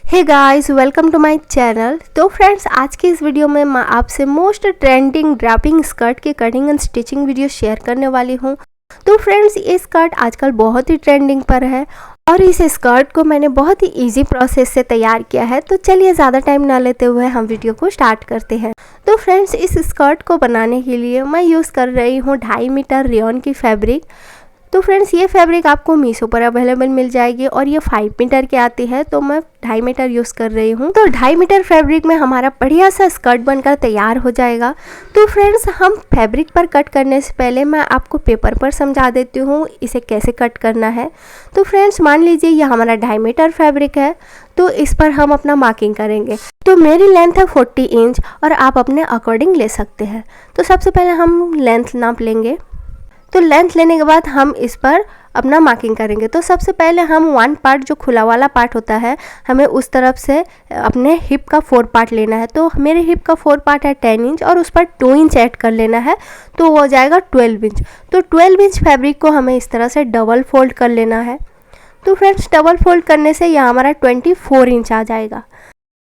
Hey guys, welcome to my channel. तो friends, आज की इस वीडियो में मैं आपसे मोस्ट ट्रेंडिंग ड्रैपिंग स्कर्ट की cutting and stitching video share करने वाली हूँ। तो फ्रेंड्स, ये स्कर्ट आजकल बहुत ही ट्रेंडिंग पर है और इस स्कर्ट को मैंने बहुत ही इजी प्रोसेस से तैयार किया है। तो चलिए ज़्यादा टाइम ना लेते हुए हम वीडियो को स्टार्ट करते हैं। तो फ्रेंड्स, इस स्कर्ट को बनाने के लिए मैं यूज़ कर रही हूँ 2.5 मीटर रेयॉन की फैब्रिक। तो फ्रेंड्स, ये फैब्रिक आपको मीशो पर अवेलेबल मिल जाएगी और ये 5 मीटर की आती है, तो मैं 2.5 मीटर यूज़ कर रही हूँ। तो 2.5 मीटर फैब्रिक में हमारा बढ़िया सा स्कर्ट बनकर तैयार हो जाएगा। तो फ्रेंड्स, हम फैब्रिक पर कट करने से पहले मैं आपको पेपर पर समझा देती हूँ इसे कैसे कट करना है। तो फ्रेंड्स, मान लीजिए ये हमारा 2.5 मीटर फैब्रिक है, तो इस पर हम अपना मार्किंग करेंगे। तो मेरी लेंथ है 40 इंच और आप अपने अकॉर्डिंग ले सकते हैं। तो सबसे पहले हम लेंथ नाप लेंगे। तो लेंथ लेने के बाद हम इस पर अपना मार्किंग करेंगे। तो सबसे पहले हम 1 पार्ट, जो खुला वाला पार्ट होता है, हमें उस तरफ से अपने हिप का 4 पार्ट लेना है। तो मेरे हिप का 4 पार्ट है 10 इंच और उस पर 2 इंच ऐड कर लेना है, तो वो हो जाएगा 12 इंच। तो 12 इंच फैब्रिक को हमें इस तरह से डबल फोल्ड कर लेना है। तो फ्रेंड्स, डबल फोल्ड करने से यह हमारा 24 इंच आ जाएगा।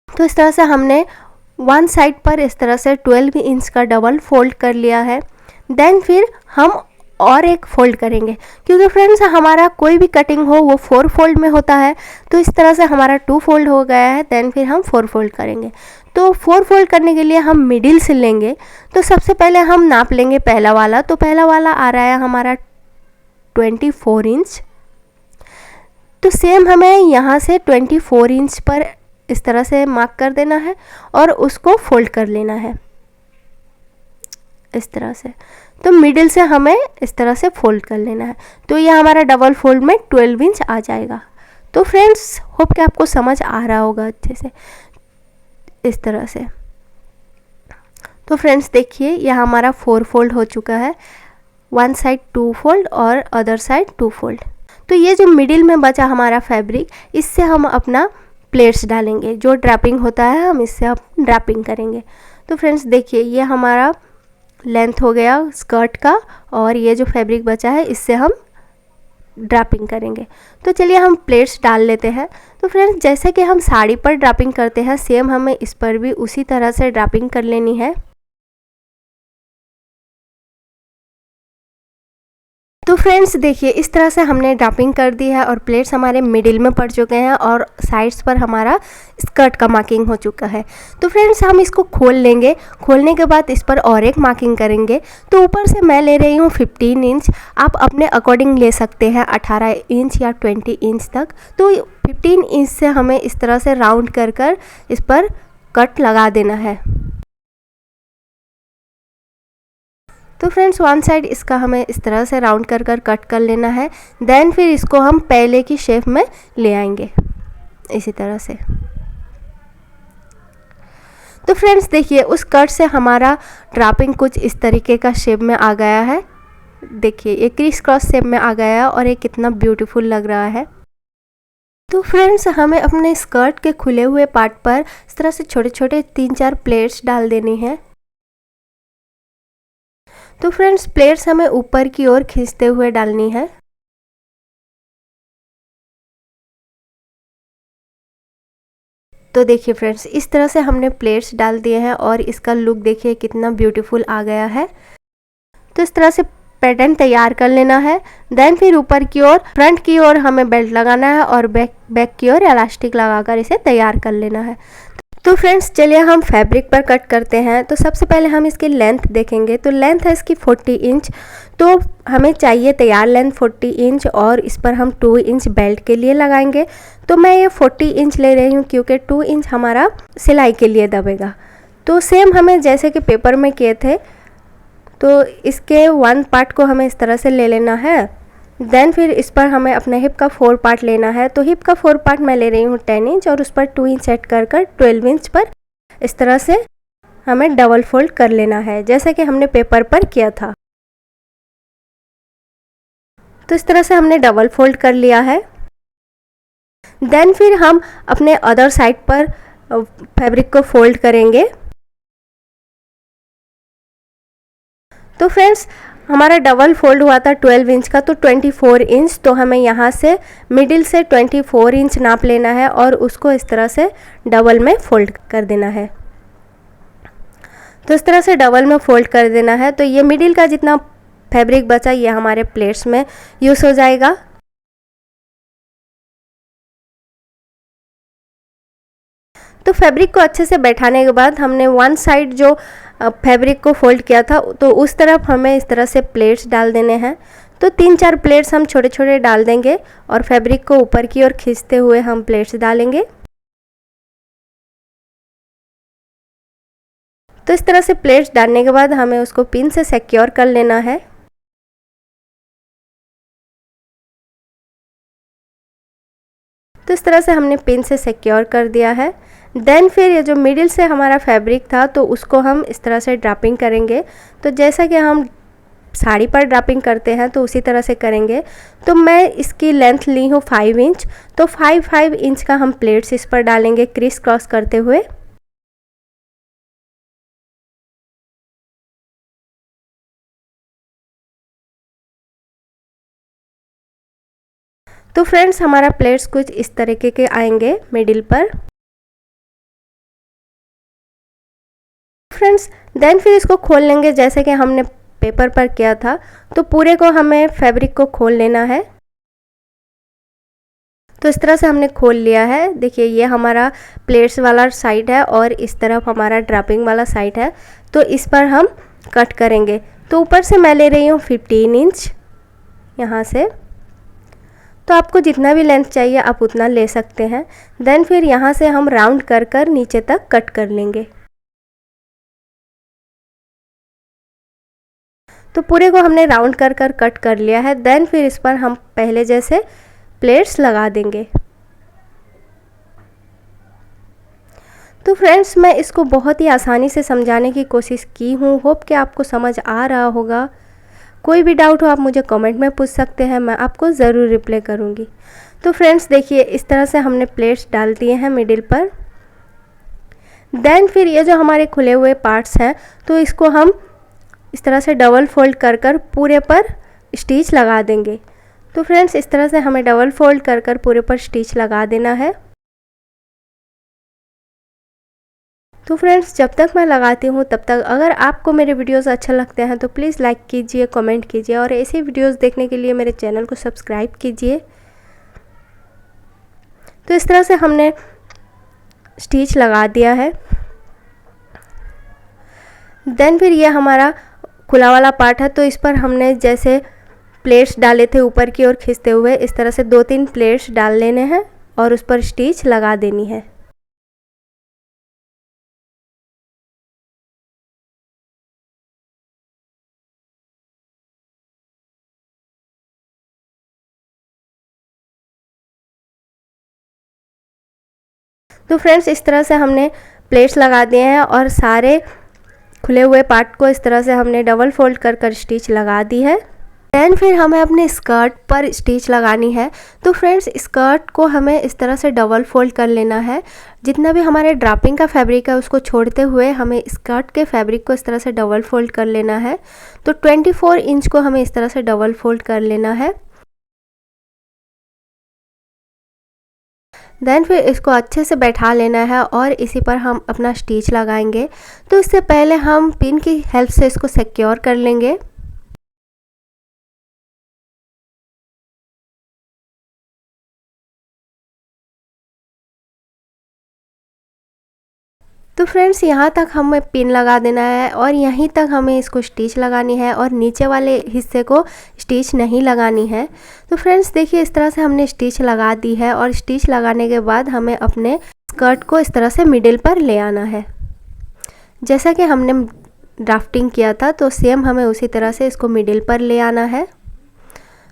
तो इस तरह से हमने वन साइड पर इस तरह से 12 इंच का डबल फोल्ड कर लिया है। देन फिर हम और एक फोल्ड करेंगे, क्योंकि फ्रेंड्स हमारा कोई भी कटिंग हो वो 4 फोल्ड में होता है। तो इस तरह से हमारा 2 फोल्ड हो गया है। देन फिर हम 4 फोल्ड करेंगे। तो 4 फोल्ड करने के लिए हम मिडिल से लेंगे। तो सबसे पहले हम नाप लेंगे पहला वाला। तो पहला वाला आ रहा है हमारा 24 इंच। तो सेम हमें यहाँ से 24 इंच पर इस तरह से मार्क कर देना है और उसको फोल्ड कर लेना है इस तरह से। तो मिडिल से हमें इस तरह से फोल्ड कर लेना है। तो ये हमारा डबल फोल्ड में 12 इंच आ जाएगा। तो फ्रेंड्स, होप कि आपको समझ आ रहा होगा अच्छे से इस तरह से। तो फ्रेंड्स देखिए, यह हमारा 4 फोल्ड हो चुका है। वन साइड 2 फोल्ड और अदर साइड 2 फोल्ड। तो ये जो मिडिल में बचा हमारा फैब्रिक, इससे हम अपना प्लेट्स डालेंगे। जो ड्रैपिंग होता है हम इससे अब ड्रैपिंग करेंगे। तो फ्रेंड्स देखिए, ये हमारा लेंथ हो गया स्कर्ट का और ये जो फैब्रिक बचा है इससे हम ड्रैपिंग करेंगे। तो चलिए हम प्लेट्स डाल लेते हैं। तो फ्रेंड्स, जैसे कि हम साड़ी पर ड्रैपिंग करते हैं, सेम हमें इस पर भी उसी तरह से ड्रैपिंग कर लेनी है। तो फ्रेंड्स देखिए, इस तरह से हमने ड्रैपिंग कर दी है और प्लेट्स हमारे मिडिल में पड़ चुके हैं और साइड्स पर हमारा स्कर्ट का मार्किंग हो चुका है। तो फ्रेंड्स, हम इसको खोल लेंगे। खोलने के बाद इस पर और एक मार्किंग करेंगे। तो ऊपर से मैं ले रही हूँ 15 इंच। आप अपने अकॉर्डिंग ले सकते हैं 18 इंच या 20 इंच तक। तो 15 इंच से हमें इस तरह से राउंड कर कर इस पर कट लगा देना है। तो फ्रेंड्स, वन साइड इसका हमें इस तरह से राउंड कर कर कट कर लेना है। देन फिर इसको हम पहले की शेप में ले आएंगे इसी तरह से। तो फ्रेंड्स देखिए, उस कट से हमारा ड्रैपिंग कुछ इस तरीके का शेप में आ गया है। देखिए, ये क्रिस क्रॉस शेप में आ गया है और ये कितना ब्यूटीफुल लग रहा है। तो फ्रेंड्स, हमें अपने स्कर्ट के खुले हुए पार्ट पर इस तरह से छोटे छोटे 3-4 प्लेट्स डाल देनी है। तो फ्रेंड्स, प्लेट्स हमें ऊपर की ओर खींचते हुए डालनी है। तो देखिए फ्रेंड्स, इस तरह से हमने प्लेट्स डाल दिए हैं और इसका लुक देखिए कितना ब्यूटीफुल आ गया है। तो इस तरह से पैटर्न तैयार कर लेना है। देन फिर ऊपर की ओर, फ्रंट की ओर हमें बेल्ट लगाना है और बैक की ओर इलास्टिक लगाकर इसे तैयार कर लेना है। तो फ्रेंड्स, चलिए हम फैब्रिक पर कट करते हैं। तो सबसे पहले हम इसकी लेंथ देखेंगे। तो लेंथ है इसकी 40 इंच। तो हमें चाहिए तैयार लेंथ 40 इंच और इस पर हम 2 इंच बेल्ट के लिए लगाएंगे। तो मैं ये 40 इंच ले रही हूँ क्योंकि 2 इंच हमारा सिलाई के लिए दबेगा। तो सेम हमें जैसे कि पेपर में किए थे, तो इसके 1 पार्ट को हमें इस तरह से ले लेना है। देन फिर इस पर हमें अपने हिप का 4 पार्ट लेना है। तो हिप का 4 पार्ट मैं ले रही हूँ 10 इंच और उस पर 2 इंच सेट कर कर 12 इंच पर इस तरह से हमें डबल फोल्ड कर लेना है, जैसे कि हमने पेपर पर किया था। तो इस तरह से हमने डबल फोल्ड कर लिया है। देन फिर हम अपने अदर साइड पर फैब्रिक को फोल्ड करेंगे। तो फ्रेंड्स, हमारा डबल फोल्ड हुआ था 12 इंच का, तो 24 इंच, तो हमें यहाँ से मिडिल से 24 इंच नाप लेना है और उसको इस तरह से डबल में फोल्ड कर देना है। तो इस तरह से डबल में फोल्ड कर देना है। तो ये मिडिल का जितना फैब्रिक बचा ये हमारे प्लेट्स में यूज़ हो जाएगा। तो फैब्रिक को अच्छे से बैठाने के बाद हमने वन साइड जो फैब्रिक को फोल्ड किया था तो उस तरफ हमें इस तरह से प्लेट्स डाल देने हैं। तो 3-4 प्लेट्स हम छोटे छोटे डाल देंगे और फैब्रिक को ऊपर की ओर खींचते हुए हम प्लेट्स डालेंगे। तो इस तरह से प्लेट्स डालने के बाद हमें उसको पिन से सिक्योर कर लेना है। तो इस तरह से हमने पिन से सिक्योर कर दिया है। देन फिर ये जो मिडिल से हमारा फैब्रिक था तो उसको हम इस तरह से ड्रापिंग करेंगे। तो जैसा कि हम साड़ी पर ड्रापिंग करते हैं तो उसी तरह से करेंगे। तो मैं इसकी लेंथ ली हूँ 5 इंच, तो 5 इंच का हम प्लेट्स इस पर डालेंगे क्रिस क्रॉस करते हुए। तो फ्रेंड्स हमारा प्लेट्स कुछ इस तरीके के आएंगे मिडिल पर। फ्रेंड्स देन फिर इसको खोल लेंगे जैसे कि हमने पेपर पर किया था। तो पूरे को हमें फैब्रिक को खोल लेना है। तो इस तरह से हमने खोल लिया है। देखिए ये हमारा प्लेट्स वाला साइड है और इस तरफ हमारा ड्रापिंग वाला साइड है। तो इस पर हम कट करेंगे। तो ऊपर से मैं ले रही हूँ 15 इंच यहाँ से। तो आपको जितना भी लेंथ चाहिए आप उतना ले सकते हैं। देन फिर यहाँ से हम राउंड कर कर नीचे तक कट कर लेंगे। तो पूरे को हमने राउंड कर कर कट कर लिया है। देन फिर इस पर हम पहले जैसे प्लेट्स लगा देंगे। तो फ्रेंड्स मैं इसको बहुत ही आसानी से समझाने की कोशिश की हूँ। होप कि आपको समझ आ रहा होगा। कोई भी डाउट हो आप मुझे कमेंट में पूछ सकते हैं, मैं आपको ज़रूर रिप्लाई करूँगी। तो फ्रेंड्स देखिए इस तरह से हमने प्लेट्स डाल दिए हैं मिडिल पर। देन फिर ये जो हमारे खुले हुए पार्ट्स हैं तो इसको हम इस तरह से डबल फोल्ड कर कर पूरे पर स्टिच लगा देंगे। तो फ्रेंड्स इस तरह से हमें डबल फोल्ड कर कर पूरे पर स्टिच लगा देना है। तो फ्रेंड्स जब तक मैं लगाती हूँ तब तक अगर आपको मेरे वीडियोस अच्छे लगते हैं तो प्लीज़ लाइक कीजिए, कमेंट कीजिए और ऐसे वीडियोस देखने के लिए मेरे चैनल को सब्सक्राइब कीजिए। तो इस तरह से हमने स्टिच लगा दिया है। देन फिर ये हमारा खुला वाला पार्ट है तो इस पर हमने जैसे प्लेट्स डाले थे ऊपर की ओर खींचते हुए इस तरह से 2-3 प्लेट्स डाल लेने हैं और उस पर स्टिच लगा देनी है। तो फ्रेंड्स इस तरह से हमने प्लेट्स लगा दिए हैं और सारे खुले हुए पार्ट को इस तरह से हमने डबल फोल्ड कर कर स्टिच लगा दी है। देन फिर हमें अपने स्कर्ट पर स्टिच लगानी है। तो फ्रेंड्स स्कर्ट को हमें इस तरह से डबल फोल्ड कर लेना है। जितना भी हमारे ड्रापिंग का फैब्रिक है उसको छोड़ते हुए हमें स्कर्ट के फैब्रिक को इस तरह से डबल फोल्ड कर लेना है। तो 24 इंच को हमें इस तरह से डबल फोल्ड कर लेना है। देन फिर इसको अच्छे से बैठा लेना है और इसी पर हम अपना स्टिच लगाएंगे। तो इससे पहले हम पिन की हेल्प से इसको सिक्योर कर लेंगे। तो फ्रेंड्स यहाँ तक हमें पिन लगा देना है और यहीं तक हमें इसको स्टिच लगानी है और नीचे वाले हिस्से को स्टिच नहीं लगानी है। तो फ्रेंड्स देखिए इस तरह से हमने स्टिच लगा दी है और स्टिच लगाने के बाद हमें अपने स्कर्ट को इस तरह से मिडिल पर ले आना है। जैसा कि हमने ड्राफ्टिंग किया था तो सेम हमें उसी तरह से इसको मिडिल पर ले आना है।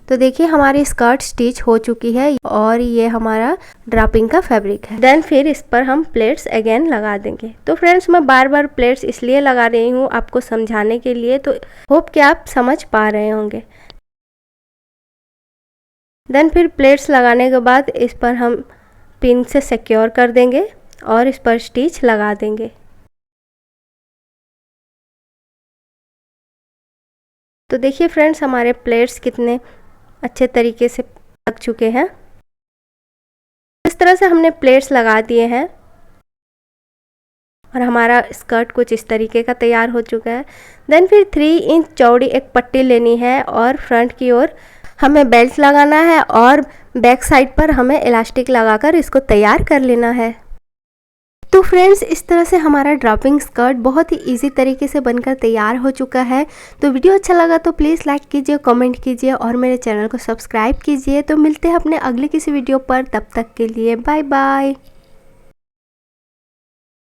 तो देखिए हमारी स्कर्ट स्टिच हो चुकी है और ये हमारा ड्रापिंग का फैब्रिक है। देन फिर इस पर हम प्लेट्स अगेन लगा देंगे। तो फ्रेंड्स मैं बार बार प्लेट्स इसलिए लगा रही हूँ आपको समझाने के लिए, तो होप कि आप समझ पा रहे होंगे। देन फिर प्लेट्स लगाने के बाद इस पर हम पिन से सिक्योर कर देंगे और इस पर स्टिच लगा देंगे। तो देखिए फ्रेंड्स, हमारे प्लेट्स कितने अच्छे तरीके से लग चुके हैं। इस तरह से हमने प्लेट्स लगा दिए हैं और हमारा स्कर्ट कुछ इस तरीके का तैयार हो चुका है। देन फिर 3 इंच चौड़ी एक पट्टी लेनी है और फ्रंट की ओर हमें बेल्ट लगाना है और बैक साइड पर हमें इलास्टिक लगाकर इसको तैयार कर लेना है। तो फ्रेंड्स, इस तरह से हमारा ड्रॉपिंग स्कर्ट बहुत ही इजी तरीके से बनकर तैयार हो चुका है। तो वीडियो अच्छा लगा तो प्लीज़ लाइक कीजिए, कमेंट कीजिए और मेरे चैनल को सब्सक्राइब कीजिए। तो मिलते हैं अपने अगले किसी वीडियो पर, तब तक के लिए बाय बाय।